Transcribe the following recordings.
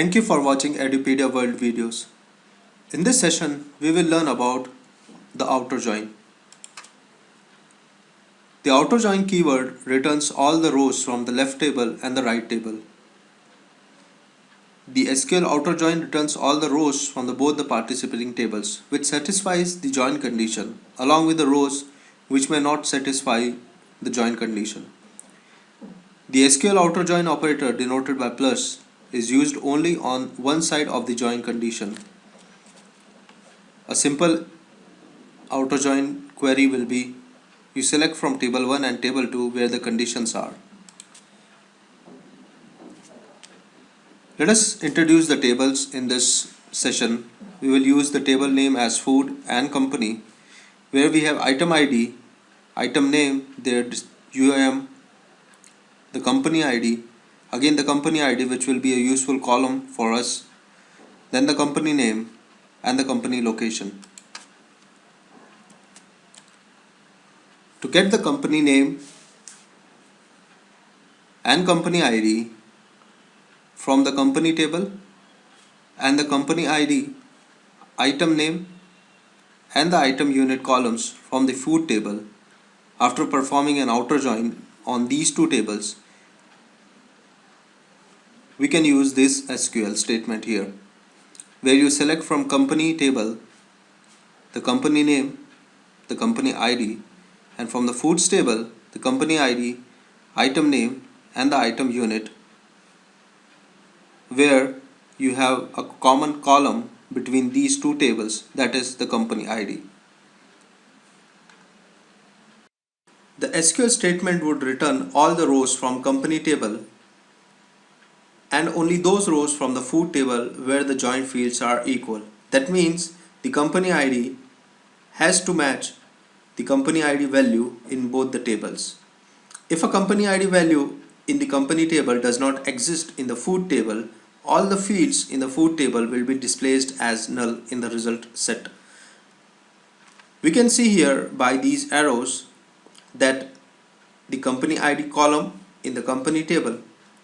Thank you for watching Edupedia World videos. In this session, we will learn about the outer join. The outer join keyword returns all the rows from the left table and the right table. The SQL outer join returns all the rows from both the participating tables, which satisfies the join condition, along with the rows which may not satisfy the join condition. The SQL outer join operator, denoted by plus, is used only on one side of the join condition. A simple outer join query will be: you select from table 1 and table 2 where the conditions are. Let us introduce the tables in this session. We will use the table name as food and company, where we have item ID, item name, their UIM, the company ID, again the company ID, which will be a useful column for us, then the company name and the company location. To get the company name and company ID from the company table and the company ID, item name and the item unit columns from the food table, after performing an outer join on these two tables, we can use this SQL statement here, where you select from company table the company name, the company ID, and from the foods table the company ID, item name and the item unit, where you have a common column between these two tables, that is the company ID. The SQL statement would return all the rows from company table and only those rows from the food table where the join fields are equal. That means the company ID has to match the company ID value in both the tables. If a company ID value in the company table does not exist in the food table, all the fields in the food table will be displayed as null in the result set. We can see here by these arrows that the company ID column in the company table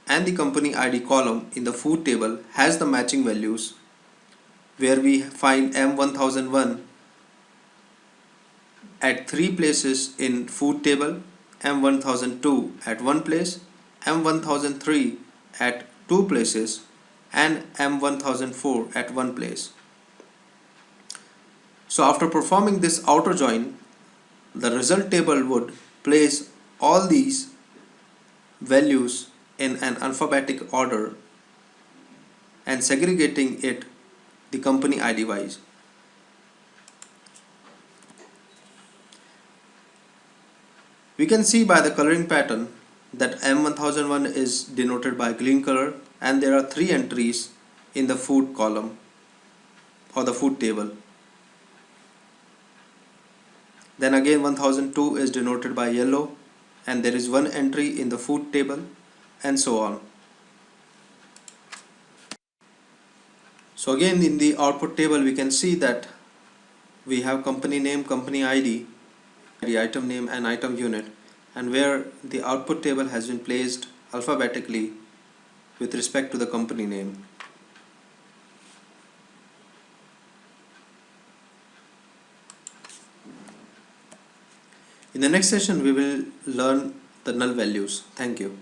and the company ID column in the food table has the matching values, where we find M1001 at 3 places in food table, M1002 at 1 place, M1003 at 2 places, and M1004 at 1 place. So after performing this outer join, the result table would place all these values in an alphabetic order and segregating it the company ID wise. We can see by the coloring pattern that M1001 is denoted by green color, and there are 3 entries in the food column or the food table. Then again 1002 is denoted by yellow, and there is 1 entry in the food table, and so on. So again in the output table we can see that we have company name, company ID, the item name and item unit, and where the output table has been placed alphabetically with respect to the company name. In the next session we will learn the null values. Thank you.